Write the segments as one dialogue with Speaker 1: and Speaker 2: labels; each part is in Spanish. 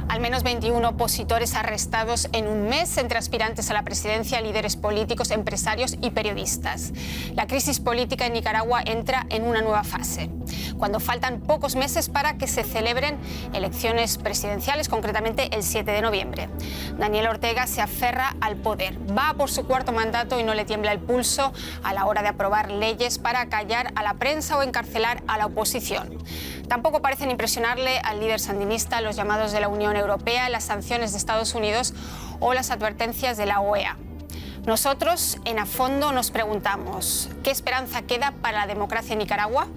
Speaker 1: Al menos 21 opositores arrestados en un mes entre aspirantes a la presidencia, líderes políticos, empresarios y periodistas. La crisis política en Nicaragua entra en una nueva fase, cuando faltan pocos meses para que se celebren elecciones presidenciales, concretamente el 7 de noviembre. Daniel Ortega se aferra al poder, va por su cuarto mandato y no le tiembla el pulso a la hora de aprobar leyes para callar a la prensa o encarcelar a la oposición. Tampoco parecen impresionarle al líder sandinista los llamados de la Unión Europea, las sanciones de Estados Unidos o las advertencias de la OEA. Nosotros, en A Fondo, nos preguntamos, ¿qué esperanza queda para la democracia en Nicaragua?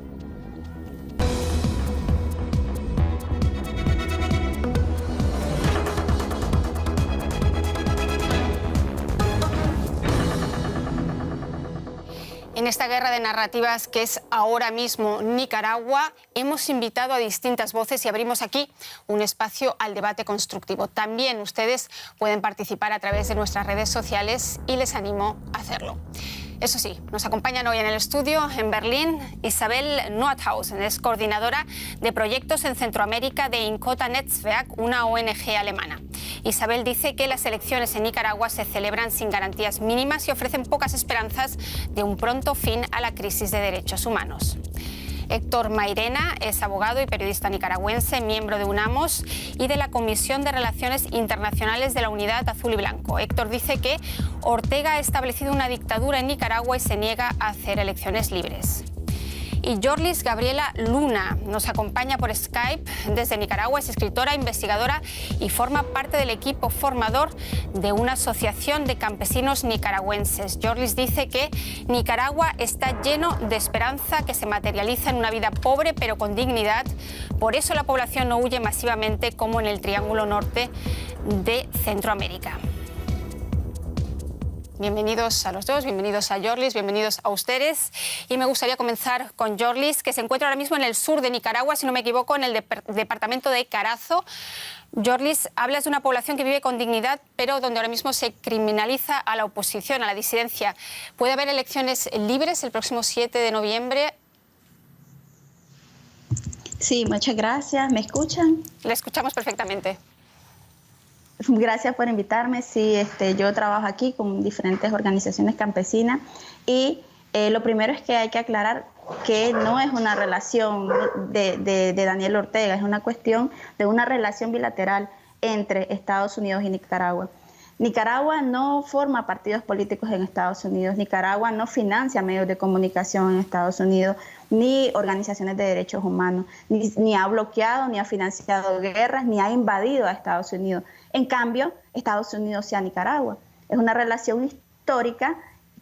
Speaker 1: En esta guerra de narrativas que es ahora mismo Nicaragua, hemos invitado a distintas voces y abrimos aquí un espacio al debate constructivo. También ustedes pueden participar a través de nuestras redes sociales y les animo a hacerlo. Eso sí, nos acompañan hoy en el estudio, en Berlín, Isabel Noathausen, es coordinadora de proyectos en Centroamérica de Inkota Netzwerk, una ONG alemana. Isabel dice que las elecciones en Nicaragua se celebran sin garantías mínimas y ofrecen pocas esperanzas de un pronto fin a la crisis de derechos humanos. Héctor Mairena es abogado y periodista nicaragüense, miembro de UNAMOS y de la Comisión de Relaciones Internacionales de la Unidad Azul y Blanco. Héctor dice que Ortega ha establecido una dictadura en Nicaragua y se niega a hacer elecciones libres. Y Yorlis Gabriela Luna nos acompaña por Skype desde Nicaragua, es escritora, investigadora y forma parte del equipo formador de una asociación de campesinos nicaragüenses. Yorlis dice que Nicaragua está lleno de esperanza que se materializa en una vida pobre pero con dignidad. Por eso la población no huye masivamente como en el Triángulo Norte de Centroamérica. Bienvenidos a los dos, bienvenidos a Yorlis, bienvenidos a ustedes. Y me gustaría comenzar con Yorlis, que se encuentra ahora mismo en el sur de Nicaragua, si no me equivoco, en el departamento de Carazo. Yorlis, hablas de una población que vive con dignidad, pero donde ahora mismo se criminaliza a la oposición, a la disidencia. ¿Puede haber elecciones libres el próximo 7 de noviembre?
Speaker 2: Sí, muchas gracias. ¿Me escuchan?
Speaker 1: Le escuchamos perfectamente.
Speaker 2: Gracias por invitarme. Sí, yo trabajo aquí con diferentes organizaciones campesinas y lo primero es que hay que aclarar que no es una relación de Daniel Ortega, es una cuestión de una relación bilateral entre Estados Unidos y Nicaragua. Nicaragua no forma partidos políticos en Estados Unidos, Nicaragua no financia medios de comunicación en Estados Unidos, ni organizaciones de derechos humanos, ni ha bloqueado, ni ha financiado guerras, ni ha invadido a Estados Unidos. En cambio, Estados Unidos sí a Nicaragua. Es una relación histórica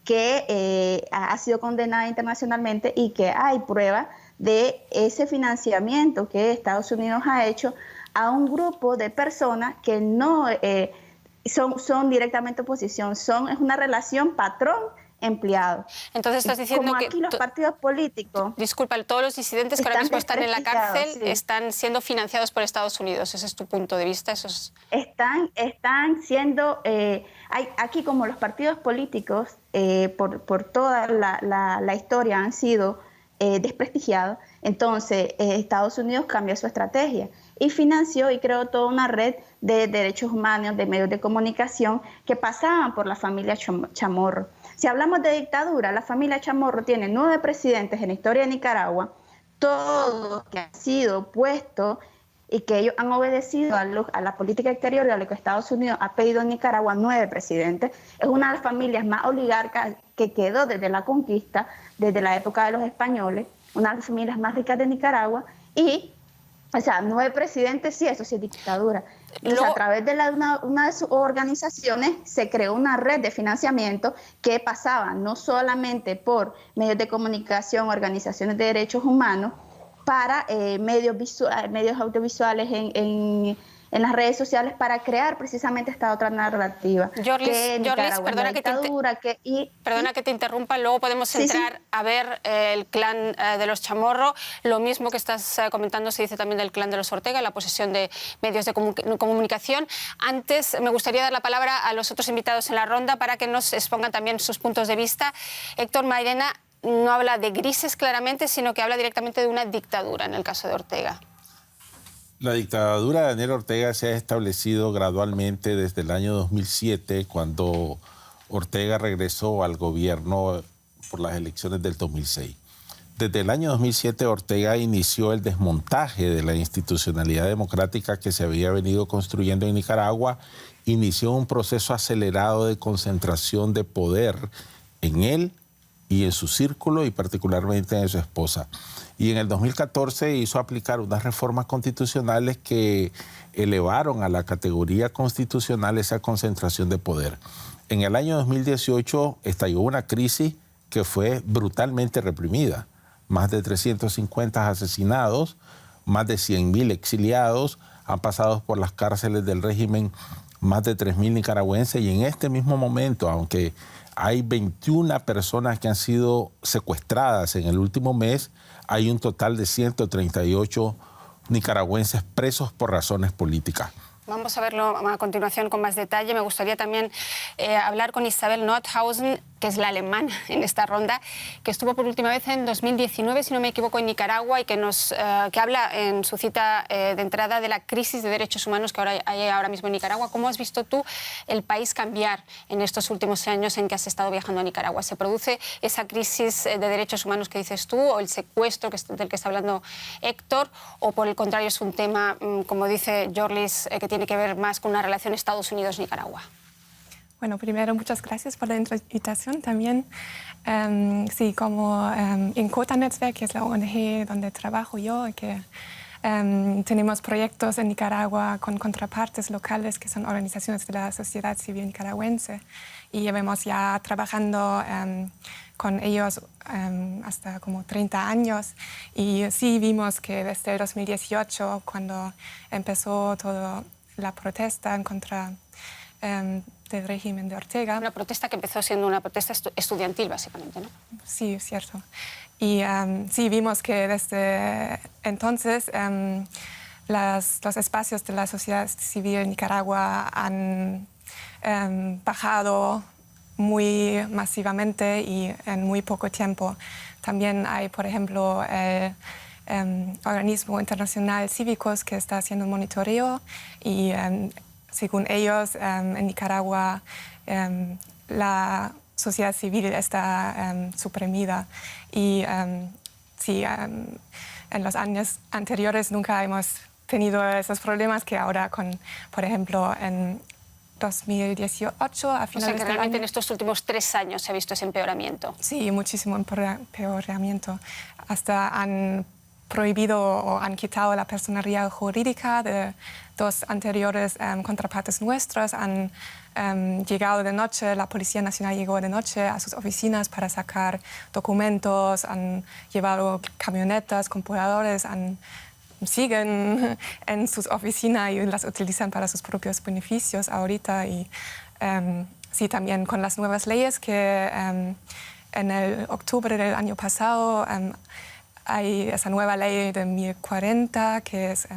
Speaker 2: que ha sido condenada internacionalmente y que hay prueba de ese financiamiento que Estados Unidos ha hecho a un grupo de personas que no son directamente oposición, es una relación patrón-empleado.
Speaker 1: Entonces estás diciendo
Speaker 2: como
Speaker 1: que
Speaker 2: aquí los partidos políticos...
Speaker 1: Disculpa, todos los disidentes que ahora mismo están en la cárcel
Speaker 2: sí,
Speaker 1: están siendo financiados por Estados Unidos. ¿Ese es tu punto de vista? Eso es...
Speaker 2: Están siendo... aquí como los partidos políticos por toda la historia han sido desprestigiados, entonces Estados Unidos cambió su estrategia y financió y creó toda una red de derechos humanos, de medios de comunicación que pasaban por la familia Chamorro. Si hablamos de dictadura, la familia Chamorro tiene 9 presidentes en la historia de Nicaragua, todos que han sido puestos y que ellos han obedecido a la política exterior y a lo que Estados Unidos ha pedido en Nicaragua, 9 presidentes. Es una de las familias más oligarcas que quedó desde la conquista, desde la época de los españoles, una de las familias más ricas de Nicaragua y... O sea, 9 presidentes, sí, eso sí es dictadura. Entonces, a través de una de sus organizaciones se creó una red de financiamiento que pasaba no solamente por medios de comunicación, organizaciones de derechos humanos, para medios audiovisuales en las redes sociales para crear precisamente esta otra narrativa.
Speaker 1: Yorlis, perdona que te interrumpa, luego podemos entrar a ver el clan de los Chamorro. Lo mismo que estás comentando se dice también del clan de los Ortega, la posesión de medios de comunicación. Antes me gustaría dar la palabra a los otros invitados en la ronda para que nos expongan también sus puntos de vista. Héctor Mairena no habla de grises claramente, sino que habla directamente de una dictadura en el caso de Ortega.
Speaker 3: La dictadura de Daniel Ortega se ha establecido gradualmente desde el año 2007, cuando Ortega regresó al gobierno por las elecciones del 2006. Desde el año 2007, Ortega inició el desmontaje de la institucionalidad democrática que se había venido construyendo en Nicaragua, inició un proceso acelerado de concentración de poder en él y en su círculo, y particularmente en su esposa. Y en el 2014 hizo aplicar unas reformas constitucionales que elevaron a la categoría constitucional esa concentración de poder. En el año 2018 estalló una crisis que fue brutalmente reprimida. Más de 350 asesinados, más de 100.000 exiliados, han pasado por las cárceles del régimen más de 3.000 nicaragüenses, y en este mismo momento, aunque hay 21 personas que han sido secuestradas en el último mes, hay un total de 138 nicaragüenses presos por razones políticas.
Speaker 1: Vamos a verlo a continuación con más detalle. Me gustaría también hablar con Isabel Nordhausen, que es la alemana en esta ronda, que estuvo por última vez en 2019, si no me equivoco, en Nicaragua, y que habla en su cita de entrada de la crisis de derechos humanos que hay ahora mismo en Nicaragua. ¿Cómo has visto tú el país cambiar en estos últimos años en que has estado viajando a Nicaragua? ¿Se produce esa crisis de derechos humanos que dices tú, o el secuestro del que está hablando Héctor, o por el contrario es un tema, como dice Jorlis, que tiene que ver más con una relación Estados Unidos-Nicaragua?
Speaker 4: Bueno, primero, muchas gracias por la invitación también. Sí, como Inkota-Netzwerk, que es la ONG donde trabajo yo, que tenemos proyectos en Nicaragua con contrapartes locales que son organizaciones de la sociedad civil nicaragüense, y llevamos ya trabajando con ellos hasta como 30 años, y sí vimos que desde el 2018, cuando empezó toda la protesta en contra del régimen de Ortega.
Speaker 1: Una protesta que empezó siendo una protesta estudiantil, básicamente, ¿no?
Speaker 4: Sí, es cierto. Y sí, vimos que desde entonces los espacios de la sociedad civil en Nicaragua han bajado muy masivamente y en muy poco tiempo. También hay, por ejemplo, el organismo internacional Cívicos, que está haciendo un monitoreo, y según ellos, en Nicaragua la sociedad civil está suprimida. Y sí, en los años anteriores nunca hemos tenido esos problemas que ahora con, por ejemplo, en 2018, a finales del año. O sea, que
Speaker 1: realmente en estos últimos 3 años se ha visto ese empeoramiento.
Speaker 4: Sí, muchísimo empeoramiento. Hasta han prohibido o han quitado la personalidad jurídica de 2 anteriores contrapartes nuestras. Han llegado de noche, la Policía Nacional llegó de noche a sus oficinas para sacar documentos, han llevado camionetas, computadores, siguen en sus oficinas y las utilizan para sus propios beneficios ahorita. Y sí, también con las nuevas leyes que en el octubre del año pasado hay esa nueva ley de 1040, que es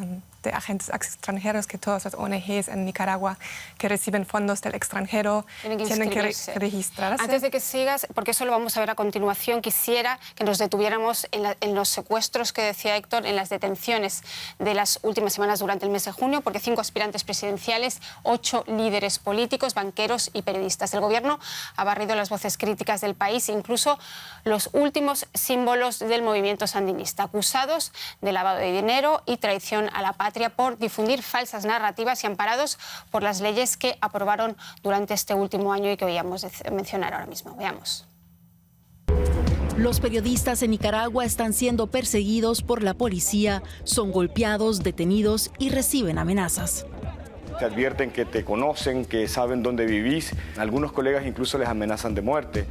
Speaker 4: de agentes extranjeros, que todas las ONGs en Nicaragua que reciben fondos del extranjero tienen que registrarse.
Speaker 1: Antes de que sigas, porque eso lo vamos a ver a continuación, quisiera que nos detuviéramos en los secuestros que decía Héctor, en las detenciones de las últimas semanas durante el mes de junio, porque 5 aspirantes presidenciales, 8 líderes políticos, banqueros y periodistas. El gobierno ha barrido las voces críticas del país, incluso los últimos símbolos del movimiento sandinista, acusados de lavado de dinero y traición a la patria por difundir falsas narrativas y amparados por las leyes que aprobaron durante este último año y que oíamos mencionar ahora mismo. Veamos.
Speaker 5: Los periodistas en Nicaragua están siendo perseguidos por la policía, son golpeados, detenidos y reciben amenazas.
Speaker 6: Te advierten que te conocen, que saben dónde vivís. Algunos colegas incluso les amenazan de muerte.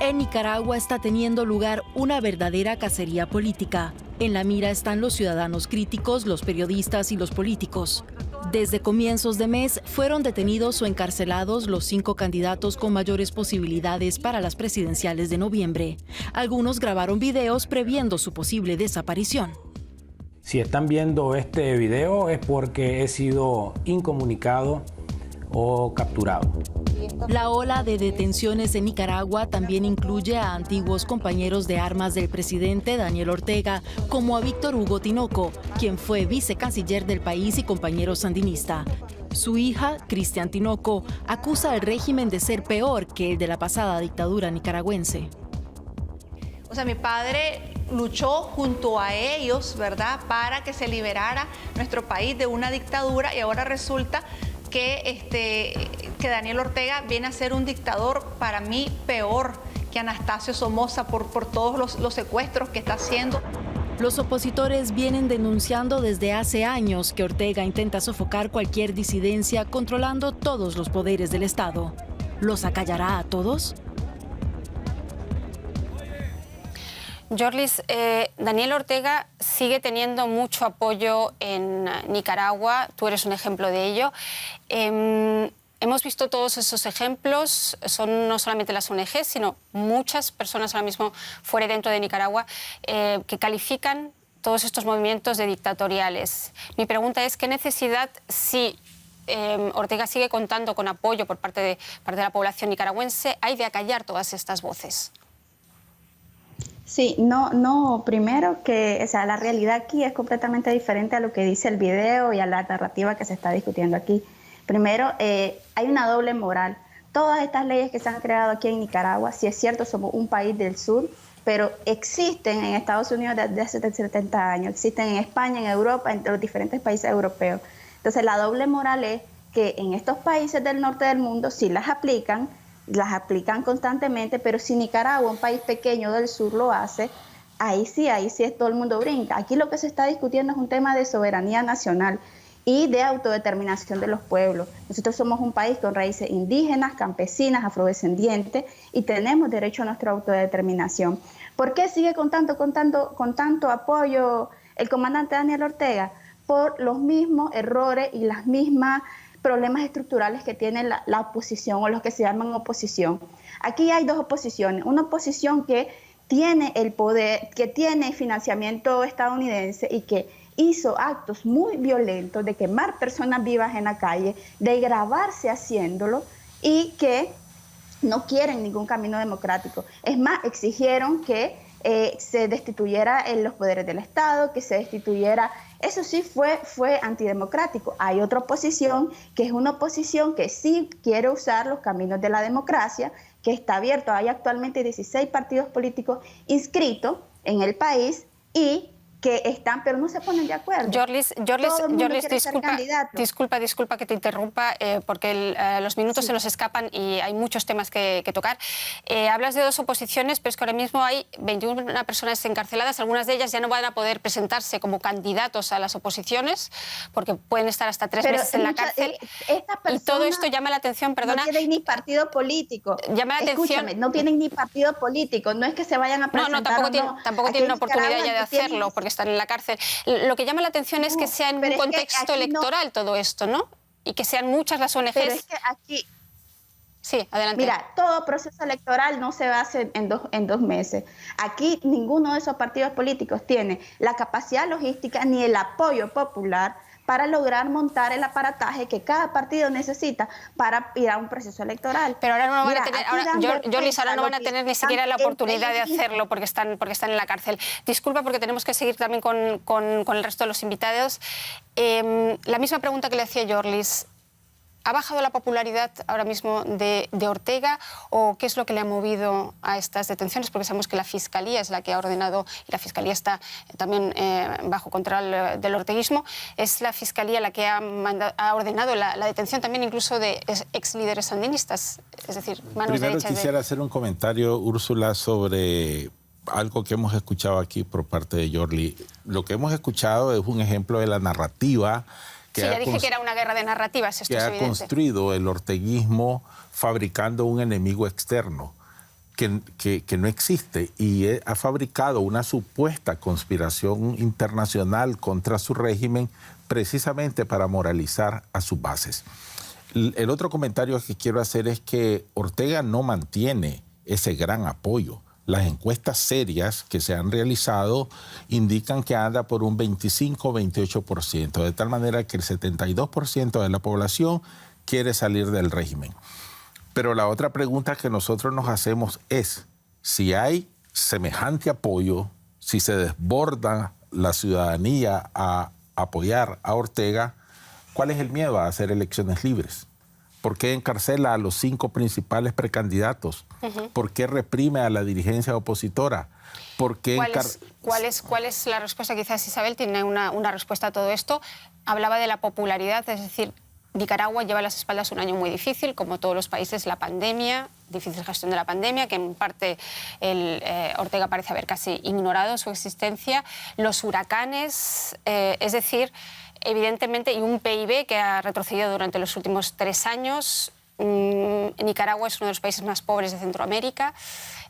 Speaker 5: En Nicaragua está teniendo lugar una verdadera cacería política. En la mira están los ciudadanos críticos, los periodistas y los políticos. Desde comienzos de mes fueron detenidos o encarcelados los 5 candidatos con mayores posibilidades para las presidenciales de noviembre. Algunos grabaron videos previendo su posible desaparición.
Speaker 7: Si están viendo este video es porque he sido incomunicado o capturado.
Speaker 5: La ola de detenciones en Nicaragua también incluye a antiguos compañeros de armas del presidente Daniel Ortega, como a Víctor Hugo Tinoco, quien fue vicecanciller del país y compañero sandinista. Su hija, Cristian Tinoco, acusa al régimen de ser peor que el de la pasada dictadura nicaragüense.
Speaker 8: O sea, mi padre luchó junto a ellos, ¿verdad?, para que se liberara nuestro país de una dictadura, y ahora resulta que Daniel Ortega viene a ser un dictador, para mí, peor que Anastasio Somoza por todos los secuestros que está haciendo.
Speaker 5: Los opositores vienen denunciando desde hace años que Ortega intenta sofocar cualquier disidencia controlando todos los poderes del Estado. ¿Los acallará a todos?
Speaker 1: Yorlis, Daniel Ortega sigue teniendo mucho apoyo en Nicaragua, tú eres un ejemplo de ello. Hemos visto todos esos ejemplos, son no solamente las ONG, sino muchas personas ahora mismo fuera y dentro de Nicaragua que califican todos estos movimientos de dictatoriales. Mi pregunta es, ¿qué necesidad, si Ortega sigue contando con apoyo por parte de la población nicaragüense, hay de acallar todas estas voces?
Speaker 2: Sí, primero que, o sea, la realidad aquí es completamente diferente a lo que dice el video y a la narrativa que se está discutiendo aquí. Primero, hay una doble moral. Todas estas leyes que se han creado aquí en Nicaragua, si es cierto, somos un país del sur, pero existen en Estados Unidos desde hace 70 años, existen en España, en Europa, en los diferentes países europeos. Entonces, la doble moral es que en estos países del norte del mundo sí las aplican constantemente, pero si Nicaragua, un país pequeño del sur, lo hace, ahí sí todo el mundo brinca. Aquí lo que se está discutiendo es un tema de soberanía nacional y de autodeterminación de los pueblos. Nosotros somos un país con raíces indígenas, campesinas, afrodescendientes, y tenemos derecho a nuestra autodeterminación. ¿Por qué sigue con tanto apoyo el comandante Daniel Ortega? Por los mismos errores y las mismas problemas estructurales que tiene la oposición, o los que se llaman oposición. Aquí hay dos oposiciones. Una oposición que tiene el poder, que tiene financiamiento estadounidense y que hizo actos muy violentos de quemar personas vivas en la calle, de grabarse haciéndolo, y que no quieren ningún camino democrático. Es más, exigieron que se destituyera los poderes del Estado, que se destituyera. Eso sí fue antidemocrático. Hay otra oposición, que es una oposición que sí quiere usar los caminos de la democracia, que está abierto. Hay actualmente 16 partidos políticos inscritos en el país y que están, pero no se ponen de acuerdo.
Speaker 1: Yorlis, disculpa que te interrumpa, porque los minutos se nos escapan y hay muchos temas que tocar. Hablas de dos oposiciones, pero es que ahora mismo hay 21 personas encarceladas. Algunas de ellas ya no van a poder presentarse como candidatos a las oposiciones, porque pueden estar hasta 3 meses en la cárcel. Y todo esto llama la atención, perdona.
Speaker 2: No tienen ni partido político.
Speaker 1: Llama la atención.
Speaker 2: No tienen ni partido político. No es que se vayan a presentar.
Speaker 1: Tampoco tienen oportunidad ya de hacerlo, porque están en la cárcel. Lo que llama la atención es que sea en un contexto electoral todo esto, ¿no? Y que sean muchas las ONGs.
Speaker 2: Pero es que aquí...
Speaker 1: Sí, adelante.
Speaker 2: Mira, todo proceso electoral no se hace en dos meses. Aquí ninguno de esos partidos políticos tiene la capacidad logística ni el apoyo popular para lograr montar el aparataje que cada partido necesita para ir a un proceso electoral.
Speaker 1: Pero ahora no van a tener, no van a tener ni siquiera la oportunidad de hacerlo porque están en la cárcel. Disculpa, porque tenemos que seguir también con el resto de los invitados. La misma pregunta que le hacía Yorlis. ¿Ha bajado la popularidad ahora mismo de Ortega o qué es lo que le ha movido a estas detenciones? Porque sabemos que la Fiscalía es la que ha ordenado, y la Fiscalía está también bajo control del orteguismo, es la Fiscalía la que ha ordenado la detención también incluso de ex líderes sandinistas, es decir, manos derechas.
Speaker 3: Primero quisiera hacer un comentario, Úrsula, sobre algo que hemos escuchado aquí por parte de Yorlis. Lo que hemos escuchado es un ejemplo de la narrativa
Speaker 1: sí, ya dije que era una guerra de narrativas, esto es evidente.
Speaker 3: Que ha construido el orteguismo fabricando un enemigo externo que no existe y ha fabricado una supuesta conspiración internacional contra su régimen precisamente para moralizar a sus bases. El otro comentario que quiero hacer es que Ortega no mantiene ese gran apoyo. Las encuestas serias que se han realizado indican que anda por un 25-28%, de tal manera que el 72% de la población quiere salir del régimen. Pero la otra pregunta que nosotros nos hacemos es, si hay semejante apoyo, si se desborda la ciudadanía a apoyar a Ortega, ¿cuál es el miedo a hacer elecciones libres? ¿Por qué encarcela a los 5 principales precandidatos? ¿Por qué reprime a la dirigencia opositora? ¿Por qué
Speaker 1: ¿Cuál es la respuesta? Quizás Isabel tiene una respuesta a todo esto. Hablaba de la popularidad, es decir, Nicaragua lleva a las espaldas un año muy difícil, como todos los países, la pandemia, difícil gestión de la pandemia, que en parte Ortega parece haber casi ignorado su existencia, los huracanes, es decir, evidentemente, y un PIB que ha retrocedido durante los últimos 3 años. Nicaragua es uno de los países más pobres de Centroamérica.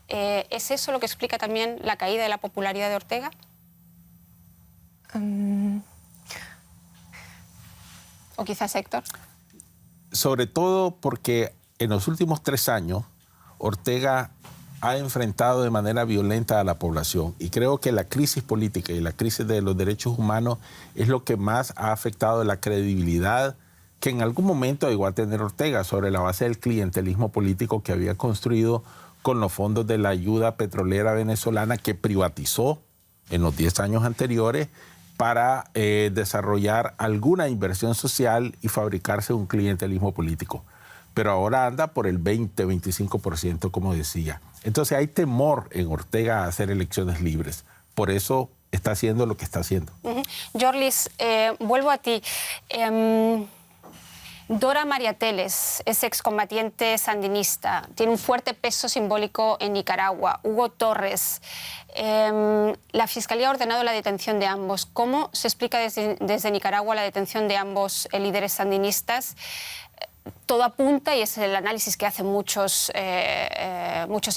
Speaker 1: ¿Es eso lo que explica también la caída de la popularidad de Ortega? ¿O quizás Héctor?
Speaker 3: Sobre todo porque en los últimos 3 años Ortega ha enfrentado de manera violenta a la población y creo que la crisis política y la crisis de los derechos humanos es lo que más ha afectado la credibilidad que en algún momento llegó a tener Ortega sobre la base del clientelismo político que había construido con los fondos de la ayuda petrolera venezolana que privatizó en los 10 años anteriores para desarrollar alguna inversión social y fabricarse un clientelismo político. Pero ahora anda por el 20-25%, como decía. Entonces hay temor en Ortega a hacer elecciones libres. Por eso está haciendo lo que está haciendo.
Speaker 1: Yorlis, vuelvo a ti. Dora María Teles es excombatiente sandinista, tiene un fuerte peso simbólico en Nicaragua. Hugo Torres, la Fiscalía ha ordenado la detención de ambos. ¿Cómo se explica desde Nicaragua la detención de ambos líderes sandinistas? Todo apunta, y es el análisis que hacen muchos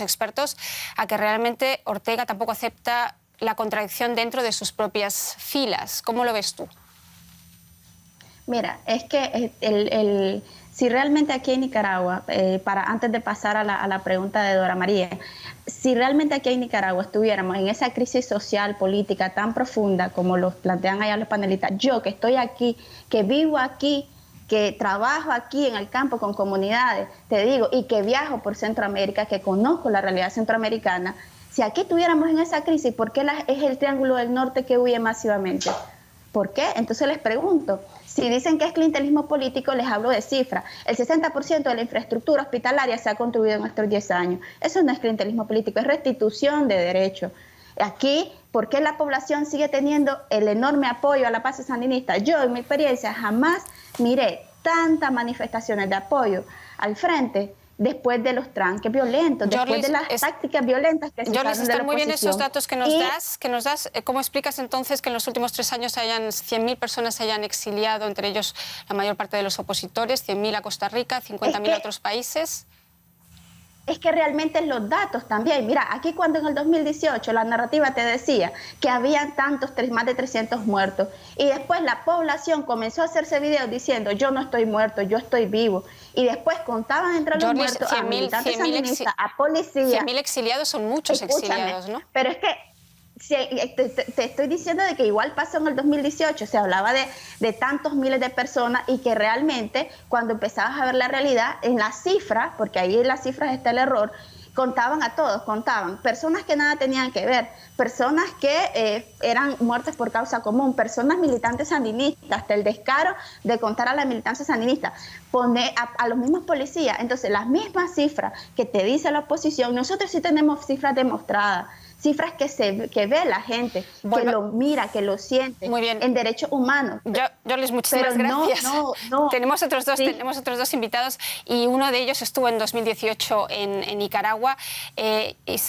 Speaker 1: expertos, a que realmente Ortega tampoco acepta la contradicción dentro de sus propias filas. ¿Cómo lo ves tú?
Speaker 2: Mira, es que si realmente aquí en Nicaragua, antes de pasar a la pregunta de Dora María, si realmente aquí en Nicaragua estuviéramos en esa crisis social, política tan profunda como los plantean allá los panelistas, yo que estoy aquí, que vivo aquí, que trabajo aquí en el campo con comunidades, te digo, y que viajo por Centroamérica, que conozco la realidad centroamericana, si aquí estuviéramos en esa crisis, ¿por qué es el Triángulo del Norte que huye masivamente? ¿Por qué? Entonces les pregunto, si dicen que es clientelismo político, les hablo de cifras. El 60% de la infraestructura hospitalaria se ha construido en estos 10 años. Eso no es clientelismo político, es restitución de derechos. Aquí, ¿por qué la población sigue teniendo el enorme apoyo a la paz sandinista? Yo, en mi experiencia, jamás miré tantas manifestaciones de apoyo al frente después de los tranques violentos, después de las tácticas violentas que se usaron de la oposición.
Speaker 1: Están muy bien esos datos que nos das. ¿Cómo explicas entonces que en los últimos 3 años 100.000 personas se hayan exiliado, entre ellos la mayor parte de los opositores, 100.000 a Costa Rica, 50.000 a otros países?
Speaker 2: Es que realmente los datos también. Mira, aquí cuando en el 2018 la narrativa te decía que habían más de 300 muertos, y después la población comenzó a hacerse videos diciendo yo no estoy muerto, yo estoy vivo, y después contaban entre los muertos a militantes sandinistas, a policías.
Speaker 1: 100.000 exiliados son muchos.
Speaker 2: Escúchame,
Speaker 1: exiliados, ¿no?
Speaker 2: Pero es que te estoy diciendo de que igual pasó en el 2018, se hablaba de tantos miles de personas, y que realmente cuando empezabas a ver la realidad en las cifras, porque ahí en las cifras está el error, contaban a todos, contaban personas que nada tenían que ver, personas que eran muertes por causa común, personas militantes sandinistas, hasta el descaro de contar a la militancia sandinista, poner a los mismos policías. Entonces las mismas cifras que te dice la oposición, nosotros sí tenemos cifras demostradas, cifras que ve la gente, que lo mira, que lo siente.
Speaker 1: Muy bien.
Speaker 2: En derechos humanos.
Speaker 1: Yorlis, muchísimas gracias.
Speaker 2: No.
Speaker 1: Tenemos otros dos invitados, y uno de ellos estuvo en 2018 en Nicaragua.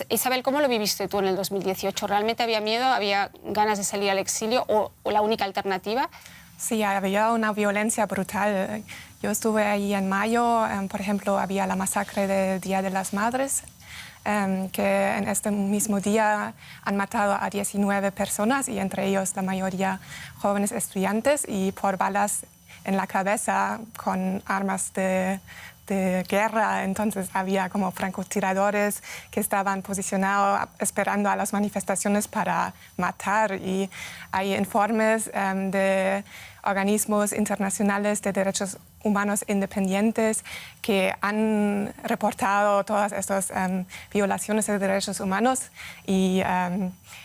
Speaker 1: Isabel, ¿cómo lo viviste tú en el 2018? ¿Realmente había miedo, había ganas de salir al exilio, o la única alternativa?
Speaker 4: Sí, había una violencia brutal. Yo estuve ahí en mayo, por ejemplo, había la masacre del Día de las Madres, que en este mismo día han matado a 19 personas, y entre ellos la mayoría jóvenes estudiantes, y por balas en la cabeza con armas de de guerra, entonces había como francotiradores que estaban posicionados esperando a las manifestaciones para matar, y hay informes de organismos internacionales de derechos humanos independientes que han reportado todas estas violaciones de derechos humanos y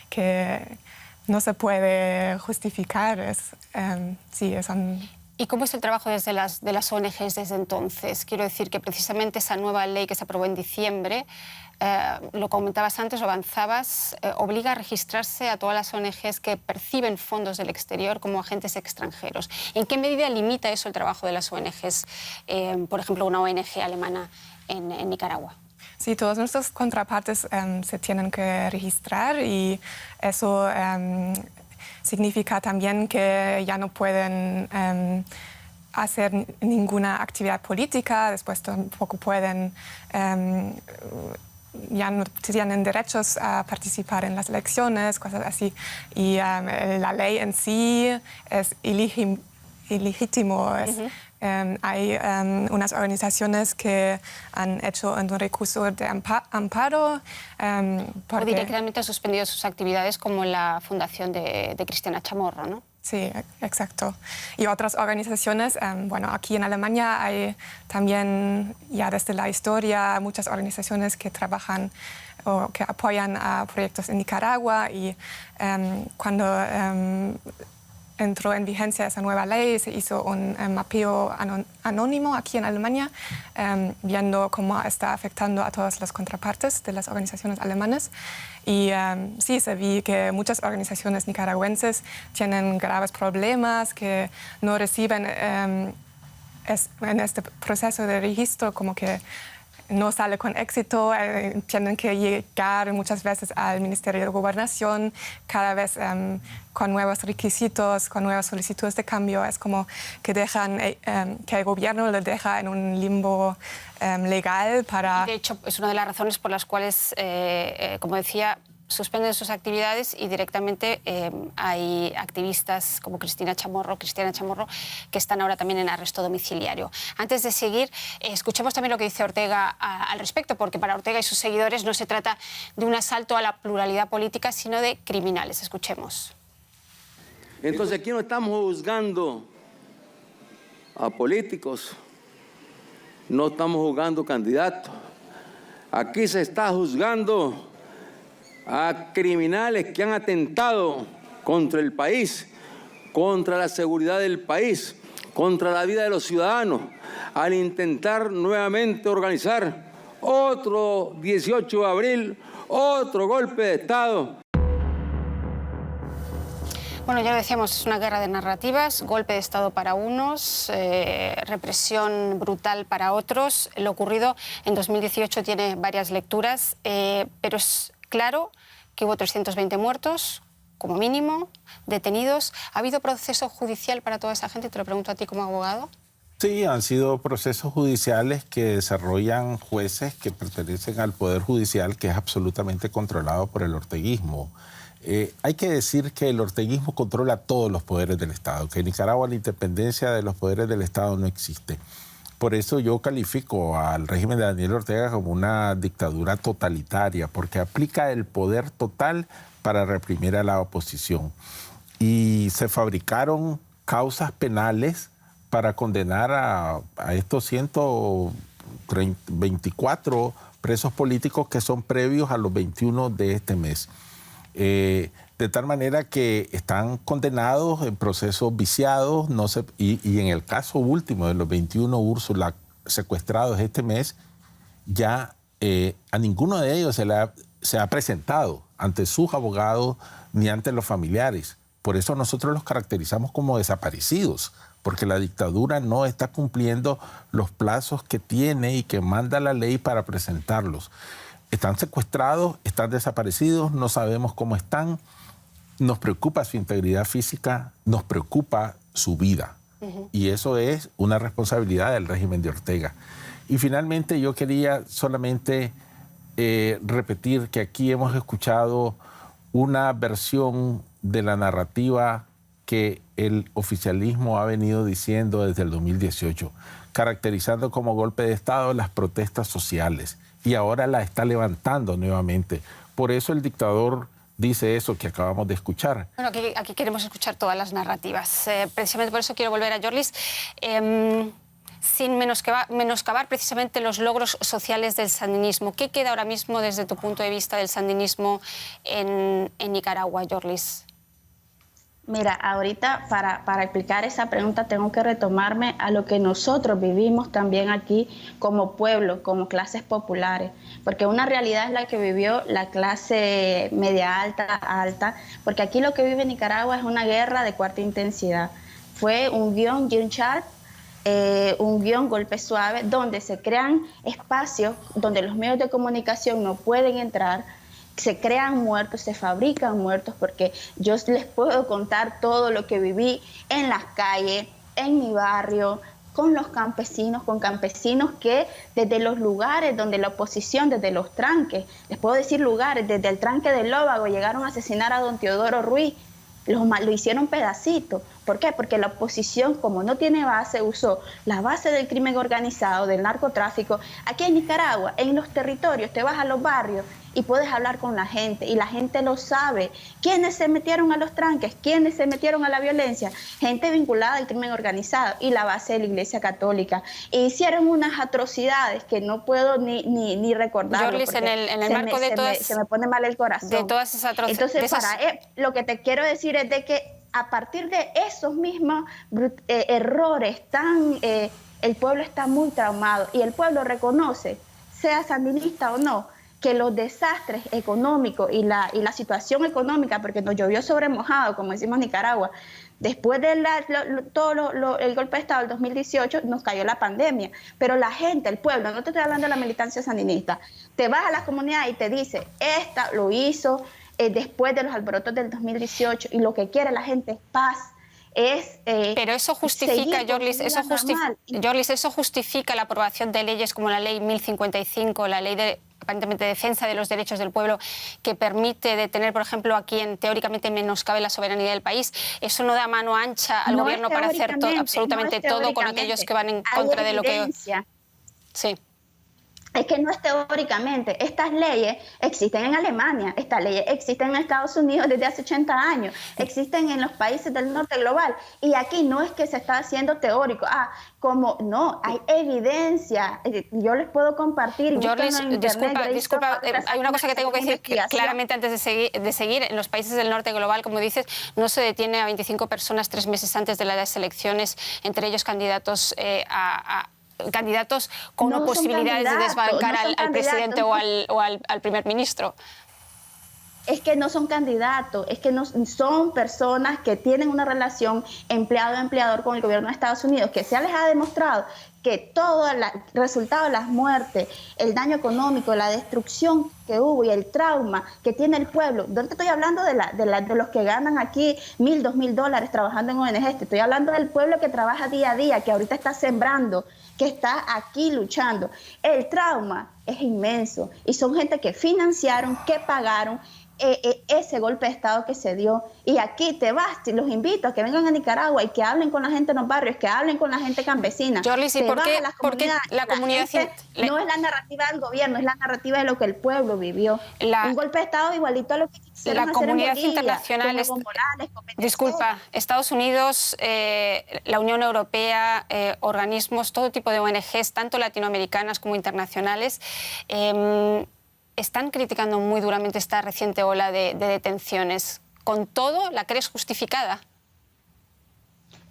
Speaker 4: que no se puede justificar.
Speaker 1: ¿Y cómo es el trabajo de las ONGs desde entonces? Quiero decir que precisamente esa nueva ley que se aprobó en diciembre, lo comentabas antes, lo avanzabas, obliga a registrarse a todas las ONGs que perciben fondos del exterior como agentes extranjeros. ¿En qué medida limita eso el trabajo de las ONGs, por ejemplo, una ONG alemana en Nicaragua?
Speaker 4: Sí, todos nuestros contrapartes se tienen que registrar, y eso significa también que ya no pueden hacer ninguna actividad política, después tampoco pueden, ya no tienen derechos a participar en las elecciones, cosas así. Y la ley en sí es ilegítimo. Hay unas organizaciones que han hecho un recurso de amparo.
Speaker 1: O directamente han suspendido sus actividades, como la fundación de Cristina Chamorro, ¿no?
Speaker 4: Sí, exacto. Y otras organizaciones, bueno, aquí en Alemania hay también, ya desde la historia, muchas organizaciones que trabajan o que apoyan a proyectos en Nicaragua, y cuando entró en vigencia esa nueva ley, se hizo un mapeo anónimo aquí en Alemania, viendo cómo está afectando a todas las contrapartes de las organizaciones alemanas. Y sí, se vi que muchas organizaciones nicaragüenses tienen graves problemas, que no reciben en este proceso de registro, como que no sale con éxito, tienen que llegar muchas veces al Ministerio de Gobernación, cada vez con nuevos requisitos, con nuevas solicitudes de cambio. Es como que dejan, que el gobierno le deja en un limbo legal para...
Speaker 1: De hecho, es una de las razones por las cuales, como decía, suspenden sus actividades, y directamente hay activistas como Cristina Chamorro, que están ahora también en arresto domiciliario. Antes de seguir, escuchemos también lo que dice Ortega al respecto, porque para Ortega y sus seguidores no se trata de un asalto a la pluralidad política, sino de criminales. Escuchemos.
Speaker 9: Entonces aquí no estamos juzgando a políticos, no estamos juzgando candidatos, aquí se está juzgando a criminales que han atentado contra el país, contra la seguridad del país, contra la vida de los ciudadanos, al intentar nuevamente organizar otro 18 de abril, otro golpe de Estado.
Speaker 1: Bueno, ya lo decíamos, es una guerra de narrativas, golpe de Estado para unos, represión brutal para otros. Lo ocurrido en 2018 tiene varias lecturas, pero es claro que hubo 320 muertos, como mínimo, detenidos. ¿Ha habido proceso judicial para toda esa gente? Te lo pregunto a ti como abogado.
Speaker 3: Sí, han sido procesos judiciales que desarrollan jueces que pertenecen al Poder Judicial, que es absolutamente controlado por el orteguismo. Hay que decir que el orteguismo controla todos los poderes del Estado, que en Nicaragua la independencia de los poderes del Estado no existe. Por eso yo califico al régimen de Daniel Ortega como una dictadura totalitaria, porque aplica el poder total para reprimir a la oposición. Y se fabricaron causas penales para condenar a estos 124 presos políticos que son previos a los 21 de este mes. De tal manera que están condenados en procesos viciados, y en el caso último de los 21 Úrsula secuestrados este mes, ya a ninguno de ellos se ha presentado ante sus abogados ni ante los familiares. Por eso nosotros los caracterizamos como desaparecidos, porque la dictadura no está cumpliendo los plazos que tiene y que manda la ley para presentarlos. Están secuestrados, están desaparecidos, no sabemos cómo están. Nos preocupa su integridad física, nos preocupa su vida. Y eso es una responsabilidad del régimen de Ortega. Y finalmente yo quería solamente repetir que aquí hemos escuchado una versión de la narrativa que el oficialismo ha venido diciendo desde el 2018, caracterizando como golpe de Estado las protestas sociales, y ahora la está levantando nuevamente. Por eso el dictador dice eso que acabamos de escuchar.
Speaker 1: Bueno, aquí queremos escuchar todas las narrativas. Precisamente por eso quiero volver a Yorlis. Sin menoscabar precisamente los logros sociales del sandinismo. ¿Qué queda ahora mismo desde tu punto de vista del sandinismo en Nicaragua, Yorlis?
Speaker 2: Mira, ahorita para explicar esa pregunta tengo que retomarme a lo que nosotros vivimos también aquí como pueblo, como clases populares, porque una realidad es la que vivió la clase media alta, porque aquí lo que vive Nicaragua es una guerra de cuarta intensidad. Fue un guión Jim Sharp, un guión golpe suave, donde se crean espacios donde los medios de comunicación no pueden entrar, se crean muertos, se fabrican muertos, porque yo les puedo contar todo lo que viví en las calles, en mi barrio, con los campesinos, con campesinos que desde los lugares donde la oposición, desde los tranques, les puedo decir lugares, desde el tranque del Lóvago llegaron a asesinar a don Teodoro Ruiz, lo hicieron pedacito. ¿Por qué? Porque la oposición, como no tiene base, usó la base del crimen organizado, del narcotráfico. Aquí en Nicaragua, en los territorios, te vas a los barrios y puedes hablar con la gente, y la gente lo sabe. ¿Quiénes se metieron a los tranques? ¿Quiénes se metieron a la violencia? Gente vinculada al crimen organizado y la base de la Iglesia Católica. E hicieron unas atrocidades que no puedo ni recordarlo.
Speaker 1: Yorlis, en el marco de todas...
Speaker 2: Se me pone mal el corazón.
Speaker 1: De todas esas atrocidades.
Speaker 2: Entonces, lo que te quiero decir es de que a partir de esos mismos errores el pueblo está muy traumado, y el pueblo reconoce, sea sandinista o no, que los desastres económicos y la situación económica, porque nos llovió sobre mojado, como decimos en Nicaragua, después de el golpe de Estado del 2018 nos cayó la pandemia, pero la gente, el pueblo, no te estoy hablando de la militancia sandinista, te vas a las comunidades y te dice, esta lo hizo después de los alborotos del 2018, y lo que quiere la gente es paz.
Speaker 1: Pero eso justifica, Yorlis, eso justifica la aprobación de leyes como la ley 1055, la ley de aparentemente defensa de los derechos del pueblo, que permite detener, por ejemplo, a quien teóricamente menoscabe la soberanía del país. Eso no da mano ancha al gobierno para hacer absolutamente todo con aquellos que van en contra de lo que... Sí.
Speaker 2: Es que no es teóricamente. Estas leyes existen en Alemania, estas leyes existen en Estados Unidos desde hace 80 años, existen en los países del norte global, y aquí no es que se está haciendo teórico. No, hay evidencia. Yo les puedo compartir.
Speaker 1: Yorlis, disculpa, hay una cosa que tengo que decir claramente antes de seguir. En los países del norte global, como dices, no se detiene a 25 personas 3 meses antes de las elecciones, entre ellos candidatos con posibilidades de desbancar al presidente o al primer ministro.
Speaker 2: Es que no son candidatos, es que no son personas que tienen una relación empleado-empleador con el gobierno de Estados Unidos, que se les ha demostrado que todo el resultado de las muertes, el daño económico, la destrucción que hubo y el trauma que tiene el pueblo. No te estoy hablando de los que ganan aquí $1,000, $2,000 trabajando en ONG, te estoy hablando del pueblo que trabaja día a día, que ahorita está sembrando, que está aquí luchando. El trauma es inmenso, y son gente que financiaron, que pagaron ese golpe de Estado que se dio. Y aquí te vas, los invito a que vengan a Nicaragua y que hablen con la gente en los barrios, que hablen con la gente campesina.
Speaker 1: Yorlis, ¿y por qué la comunidad...
Speaker 2: No es la narrativa del gobierno, es la narrativa de lo que el pueblo vivió. Un golpe de Estado igualito a lo que quisieron hacer en Bolivia,
Speaker 1: internacional, disculpa, Estados Unidos, la Unión Europea, organismos, todo tipo de ONGs, tanto latinoamericanas como internacionales, están criticando muy duramente esta reciente ola de detenciones. ¿Con todo la crees justificada?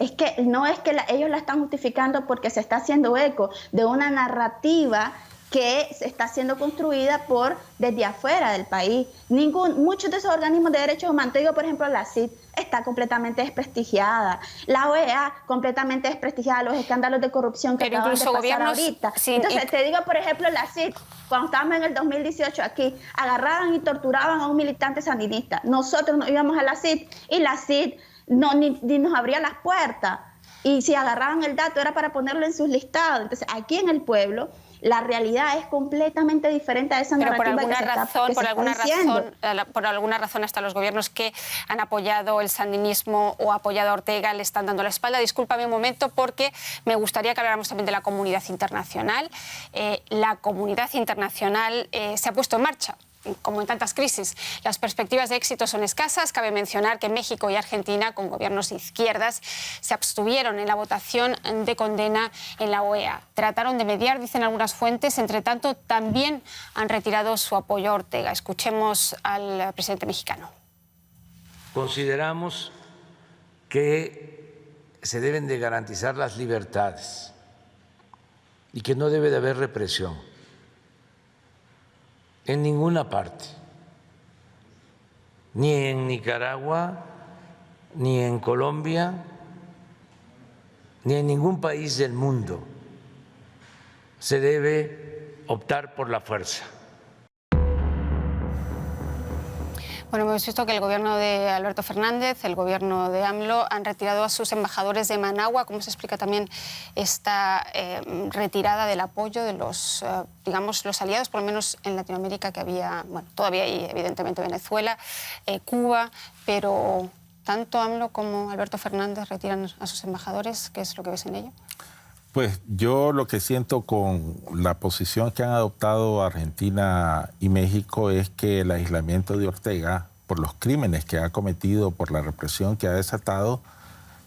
Speaker 2: Es que no es que ellos la están justificando, porque se está haciendo eco de una narrativa que se está siendo construida desde afuera del país. Muchos de esos organismos de derechos humanos, te digo, por ejemplo, la CID está completamente desprestigiada, la OEA completamente desprestigiada, los escándalos de corrupción que acaban de pasar ahorita. Entonces, te digo, por ejemplo, la CID, cuando estábamos en el 2018 aquí, agarraban y torturaban a un militante sandinista. Nosotros nos íbamos a la CID y la CID ni nos abría las puertas. Y si agarraban el dato era para ponerlo en sus listados. Entonces, aquí en el pueblo, la realidad es completamente diferente a esa narrativa que se está
Speaker 1: por alguna razón hasta los gobiernos que han apoyado el sandinismo o apoyado a Ortega le están dando la espalda. Discúlpame un momento porque me gustaría que habláramos también de la comunidad internacional. La comunidad internacional se ha puesto en marcha. Como en tantas crisis, las perspectivas de éxito son escasas. Cabe mencionar que México y Argentina, con gobiernos de izquierdas, se abstuvieron en la votación de condena en la OEA. Trataron de mediar, dicen algunas fuentes. Entre tanto, también han retirado su apoyo a Ortega. Escuchemos al presidente mexicano.
Speaker 10: Consideramos que se deben de garantizar las libertades y que no debe de haber represión en ninguna parte, ni en Nicaragua, ni en Colombia, ni en ningún país del mundo se debe optar por la fuerza.
Speaker 1: Bueno, hemos visto que el gobierno de Alberto Fernández, el gobierno de AMLO, han retirado a sus embajadores de Managua. ¿Cómo se explica también esta retirada del apoyo de los, digamos, los aliados, por lo menos en Latinoamérica, que había, bueno, todavía hay evidentemente Venezuela, Cuba, pero tanto AMLO como Alberto Fernández retiran a sus embajadores? ¿Qué es lo que ves en ello?
Speaker 3: Pues yo lo que siento con la posición que han adoptado Argentina y México es que el aislamiento de Ortega, por los crímenes que ha cometido, por la represión que ha desatado,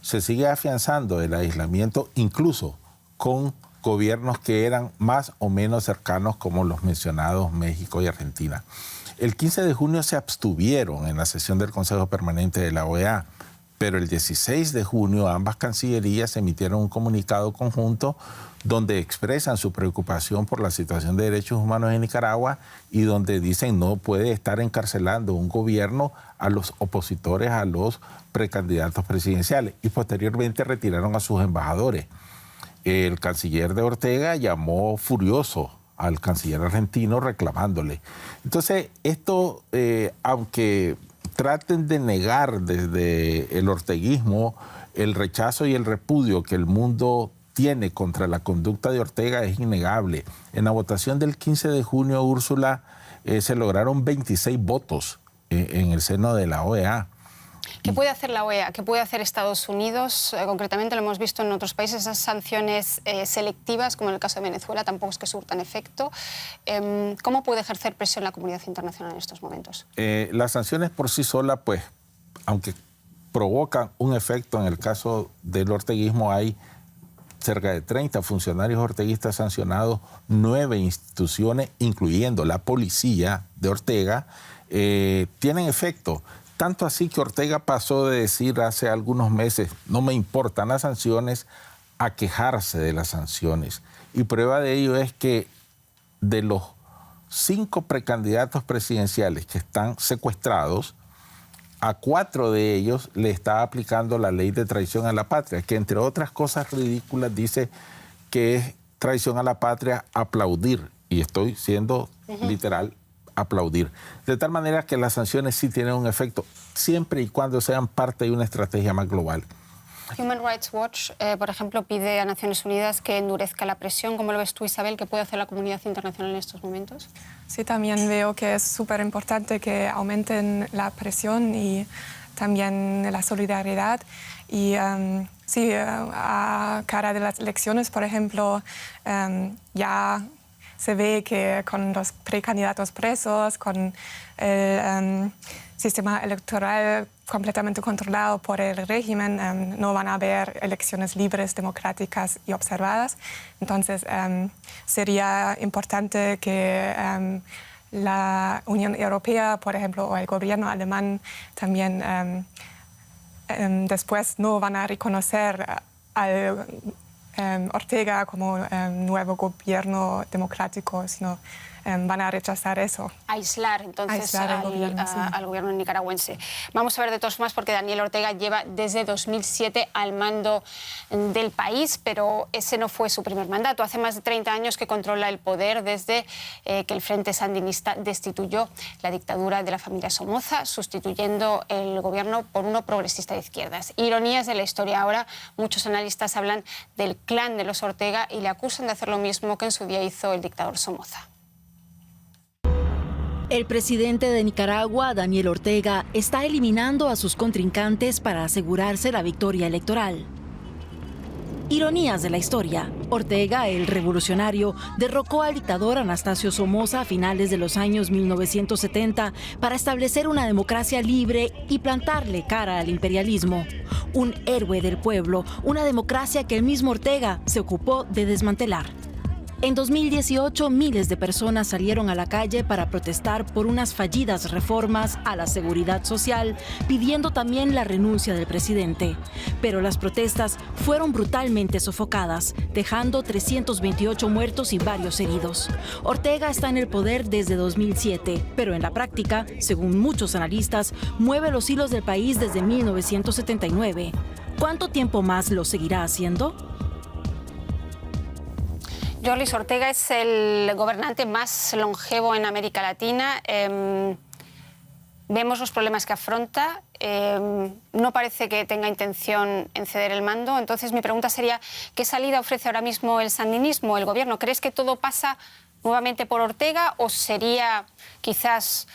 Speaker 3: se sigue afianzando el aislamiento incluso con gobiernos que eran más o menos cercanos como los mencionados México y Argentina. El 15 de junio se abstuvieron en la sesión del Consejo Permanente de la OEA, pero el 16 de junio ambas cancillerías emitieron un comunicado conjunto donde expresan su preocupación por la situación de derechos humanos en Nicaragua y donde dicen no puede estar encarcelando un gobierno a los opositores a los precandidatos presidenciales, y posteriormente retiraron a sus embajadores. El canciller de Ortega llamó furioso al canciller argentino reclamándole. Entonces, esto, aunque traten de negar desde el orteguismo el rechazo y el repudio que el mundo tiene contra la conducta de Ortega, es innegable. En la votación del 15 de junio, Úrsula, se lograron 26 votos en el seno de la OEA.
Speaker 1: ¿Qué puede hacer la OEA? ¿Qué puede hacer Estados Unidos? Concretamente lo hemos visto en otros países, esas sanciones selectivas, como en el caso de Venezuela, tampoco es que surtan efecto. ¿Cómo puede ejercer presión la comunidad internacional en estos momentos?
Speaker 3: Las sanciones por sí solas, pues, aunque provocan un efecto, en el caso del orteguismo hay cerca de 30 funcionarios orteguistas sancionados, 9 instituciones, incluyendo la policía de Ortega, tienen efecto. Tanto así que Ortega pasó de decir hace algunos meses, no me importan las sanciones, a quejarse de las sanciones. Y prueba de ello es que de los 5 precandidatos presidenciales que están secuestrados, a 4 de ellos le está aplicando la ley de traición a la patria, que entre otras cosas ridículas dice que es traición a la patria aplaudir, y estoy siendo literal, aplaudir. De tal manera que las sanciones sí tienen un efecto, siempre y cuando sean parte de una estrategia más global.
Speaker 1: Human Rights Watch, por ejemplo, pide a Naciones Unidas que endurezca la presión. ¿Cómo lo ves tú, Isabel? ¿Qué puede hacer la comunidad internacional en estos momentos?
Speaker 4: Sí, también veo que es súper importante que aumenten la presión y también la solidaridad. Y sí, a cara de las elecciones, por ejemplo, ya se ve que con los precandidatos presos, con el sistema electoral completamente controlado por el régimen, no van a haber elecciones libres, democráticas y observadas. Entonces, sería importante que la Unión Europea, por ejemplo, o el gobierno alemán también después no van a reconocer al Ortega como nuevo gobierno democrático, sino van a rechazar eso.
Speaker 1: Aislar entonces
Speaker 4: Aislar gobierno, sí.
Speaker 1: al gobierno nicaragüense. Vamos a ver de todas formas, porque Daniel Ortega lleva desde 2007 al mando del país, pero ese no fue su primer mandato. Hace más de 30 años que controla el poder desde que el Frente Sandinista destituyó la dictadura de la familia Somoza, sustituyendo el gobierno por uno progresista de izquierdas. Ironías de la historia. Ahora muchos analistas hablan del clan de los Ortega y le acusan de hacer lo mismo que en su día hizo el dictador Somoza.
Speaker 5: El presidente de Nicaragua, Daniel Ortega, está eliminando a sus contrincantes para asegurarse la victoria electoral. Ironías de la historia. Ortega, el revolucionario, derrocó al dictador Anastasio Somoza a finales de los años 1970 para establecer una democracia libre y plantarle cara al imperialismo. Un héroe del pueblo, una democracia que el mismo Ortega se ocupó de desmantelar. En 2018, miles de personas salieron a la calle para protestar por unas fallidas reformas a la seguridad social, pidiendo también la renuncia del presidente. Pero las protestas fueron brutalmente sofocadas, dejando 328 muertos y varios heridos. Ortega está en el poder desde 2007, pero en la práctica, según muchos analistas, mueve los hilos del país desde 1979. ¿Cuánto tiempo más lo seguirá haciendo?
Speaker 1: Jorlis, Ortega es el gobernante más longevo en América Latina. Vemos los problemas que afronta. No parece que tenga intención en ceder el mando. Entonces, mi pregunta sería, ¿qué salida ofrece ahora mismo el sandinismo, el gobierno? ¿Crees que todo pasa nuevamente por Ortega o sería quizás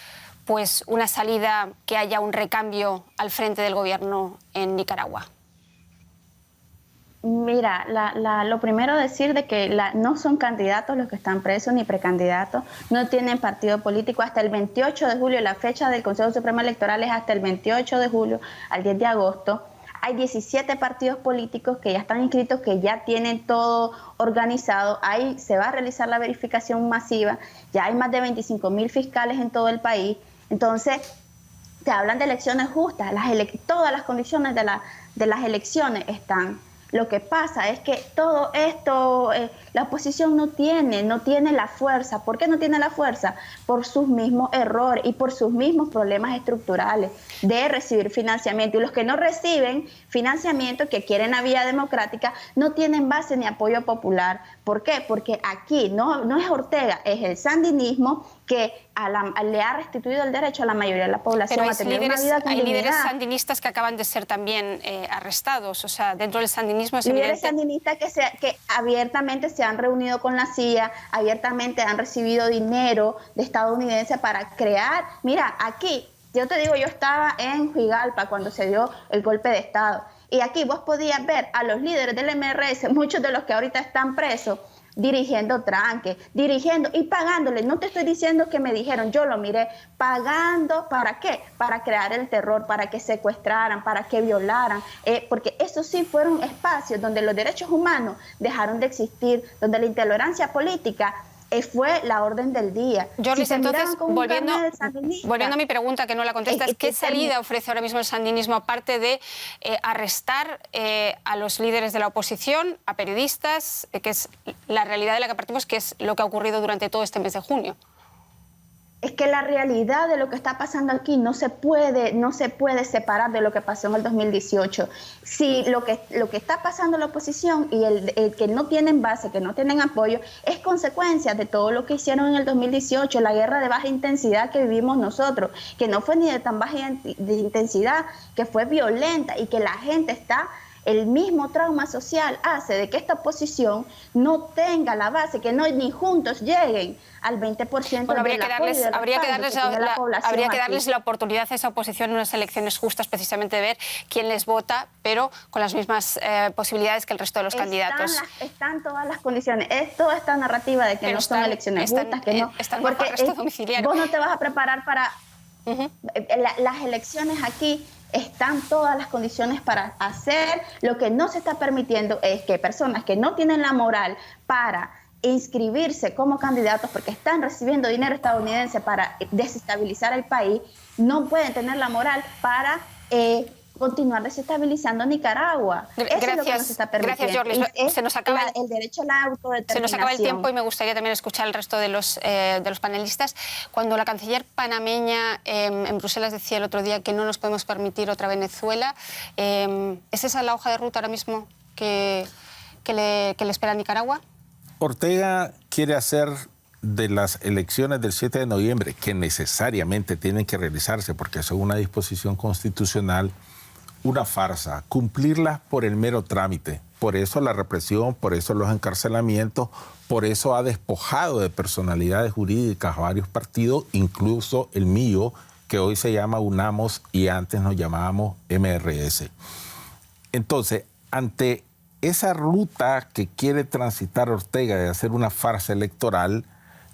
Speaker 1: pues, una salida que haya un recambio al frente del gobierno en Nicaragua?
Speaker 2: Mira, lo primero decir de que no son candidatos los que están presos ni precandidatos, no tienen partido político hasta el 28 de julio, la fecha del Consejo Supremo Electoral es hasta el 28 de julio al 10 de agosto. Hay 17 partidos políticos que ya están inscritos, que ya tienen todo organizado. Ahí se va a realizar la verificación masiva, ya hay más de 25.000 fiscales en todo el país. Entonces, te hablan de elecciones justas, todas las condiciones de las elecciones están. Lo que pasa es que todo esto, la oposición no tiene la fuerza. ¿Por qué no tiene la fuerza? Por sus mismos errores y por sus mismos problemas estructurales de recibir financiamiento. Y los que no reciben financiamiento, que quieren la vía democrática, no tienen base ni apoyo popular. ¿Por qué? Porque aquí no es Ortega, es el sandinismo que le ha restituido el derecho a la mayoría de la población a tener una vida con
Speaker 1: hay líderes
Speaker 2: dignidad.
Speaker 1: sandinistas que acaban de ser también arrestados. O sea, dentro del sandinismo es evidente.
Speaker 2: Líderes sandinistas que abiertamente se han reunido con la CIA, abiertamente han recibido dinero de estadounidenses para crear. Mira, aquí, yo te digo, yo estaba en Juigalpa cuando se dio el golpe de Estado. Y aquí vos podías ver a los líderes del MRS, muchos de los que ahorita están presos, dirigiendo tranques, dirigiendo y pagándole. No te estoy diciendo que me dijeron, yo lo miré, pagando, ¿para qué? Para crear el terror, para que secuestraran, para que violaran, porque esos sí fueron espacios donde los derechos humanos dejaron de existir, donde la intolerancia política fue la orden del día.
Speaker 1: Jorlis, entonces, volviendo a mi pregunta, que no la contestas, ¿qué salida ofrece ahora mismo el sandinismo, aparte de arrestar a los líderes de la oposición, a periodistas, que es la realidad de la que partimos, que es lo que ha ocurrido durante todo este mes de junio?
Speaker 2: Es que la realidad de lo que está pasando aquí no se puede separar de lo que pasó en el 2018. Si lo que está pasando en la oposición y el que no tienen base, que no tienen apoyo, es consecuencia de todo lo que hicieron en el 2018, la guerra de baja intensidad que vivimos nosotros, que no fue ni de tan baja de intensidad, que fue violenta y que la gente está... El mismo trauma social hace de que esta oposición no tenga la base, que ni juntos lleguen al 20%
Speaker 1: bueno,
Speaker 2: habría
Speaker 1: que darles la oportunidad a esa oposión en unas elecciones justas, precisamente de ver quién les vota, pero con las mismas posibilidades que el resto de los candidatos.
Speaker 2: Están todas las condiciones. Es toda esta narrativa de que pero no son elecciones justas, que no.
Speaker 1: Porque
Speaker 2: vos no te vas a preparar para las elecciones aquí. Están todas las condiciones para hacer. Lo que no se está permitiendo es que personas que no tienen la moral para inscribirse como candidatos porque están recibiendo dinero estadounidense para desestabilizar el país, no pueden tener la moral para continuar desestabilizando Nicaragua. Eso es lo que nos está permitiendo.
Speaker 1: Gracias, Jorlis. Se nos acaba
Speaker 2: el derecho a la autodeterminación.
Speaker 1: Se nos acaba el tiempo y me gustaría también escuchar al resto de los panelistas. Cuando la canciller panameña en Bruselas decía el otro día que no nos podemos permitir otra Venezuela, ¿es esa la hoja de ruta ahora mismo que le espera a Nicaragua?
Speaker 3: Ortega quiere hacer de las elecciones del 7 de noviembre, que necesariamente tienen que realizarse porque son una disposición constitucional, una farsa, cumplirlas por el mero trámite. Por eso la represión, por eso los encarcelamientos, por eso ha despojado de personalidades jurídicas a varios partidos, incluso el mío, que hoy se llama UNAMOS y antes nos llamábamos MRS. Entonces, ante esa ruta que quiere transitar Ortega de hacer una farsa electoral,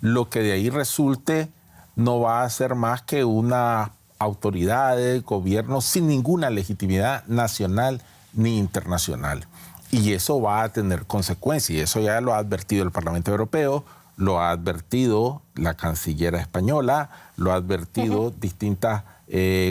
Speaker 3: lo que de ahí resulte no va a ser más que una autoridad de gobierno sin ninguna legitimidad nacional ni internacional. Y eso va a tener consecuencias, y eso ya lo ha advertido el Parlamento Europeo, lo ha advertido la cancillera española, lo ha advertido distintos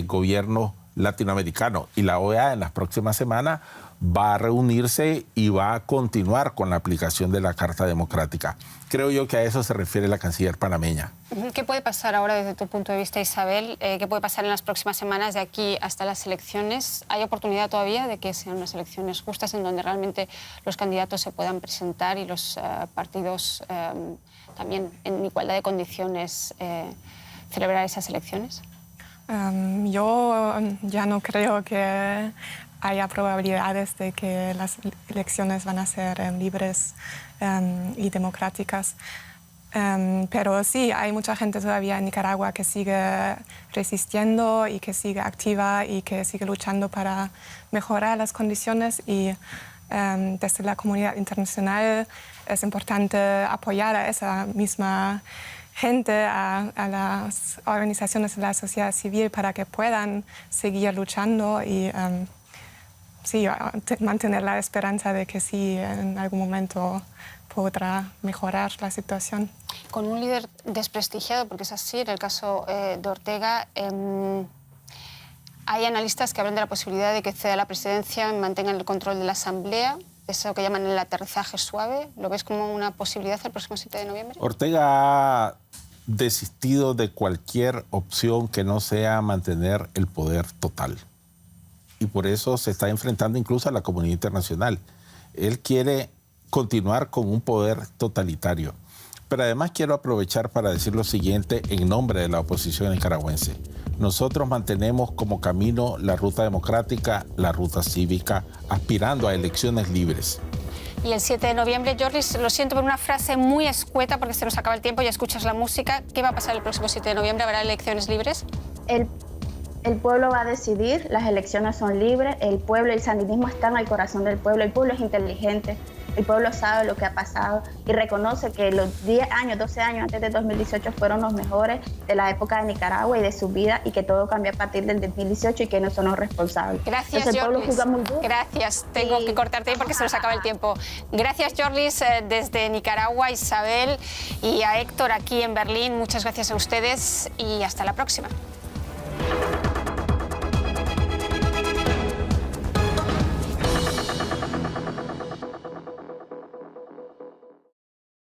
Speaker 3: gobiernos latinoamericanos. Y la OEA en las próximas semanas va a reunirse y va a continuar con la aplicación de la Carta Democrática. Creo yo que a eso se refiere la canciller panameña.
Speaker 1: ¿Qué puede pasar ahora desde tu punto de vista, Isabel? ¿Qué puede pasar en las próximas semanas de aquí hasta las elecciones? ¿Hay oportunidad todavía de que sean unas elecciones justas en donde realmente los candidatos se puedan presentar y los partidos también en igualdad de condiciones celebrar esas elecciones?
Speaker 4: Yo ya no creo que haya probabilidades de que las elecciones van a ser libres y democráticas. Pero sí, hay mucha gente todavía en Nicaragua que sigue resistiendo y que sigue activa y que sigue luchando para mejorar las condiciones, y desde la comunidad internacional es importante apoyar a esa misma gente, a las organizaciones de la sociedad civil para que puedan seguir luchando y sí, mantener la esperanza de que sí, en algún momento podrá mejorar la situación.
Speaker 1: Con un líder desprestigiado, porque es así, en el caso de Ortega, hay analistas que hablan de la posibilidad de que ceda la presidencia, mantengan el control de la Asamblea, eso que llaman el aterrizaje suave. ¿Lo ves como una posibilidad el próximo 7 de noviembre?
Speaker 3: Ortega ha desistido de cualquier opción que no sea mantener el poder total. Y por eso se está enfrentando incluso a la comunidad internacional. Él quiere continuar con un poder totalitario. Pero además quiero aprovechar para decir lo siguiente en nombre de la oposición nicaragüense. Nosotros mantenemos como camino la ruta democrática, la ruta cívica, aspirando a elecciones libres.
Speaker 1: Y el 7 de noviembre, Jorlis, lo siento por una frase muy escueta porque se nos acaba el tiempo, ya escuchas la música. ¿Qué va a pasar el próximo 7 de noviembre? ¿Habrá elecciones libres?
Speaker 2: El pueblo va a decidir, las elecciones son libres, el pueblo, el sandinismo está en el corazón del pueblo, el pueblo es inteligente, el pueblo sabe lo que ha pasado y reconoce que los 10 años, 12 años antes de 2018 fueron los mejores de la época de Nicaragua y de su vida, y que todo cambió a partir del 2018 y que no son los responsables.
Speaker 1: Gracias,
Speaker 2: Entonces, el pueblo juzga muy duro.
Speaker 1: Gracias. Tengo que cortarte ahí porque se nos acaba el tiempo. Gracias, Jorlis, desde Nicaragua, Isabel, y a Héctor aquí en Berlín. Muchas gracias a ustedes y hasta la próxima.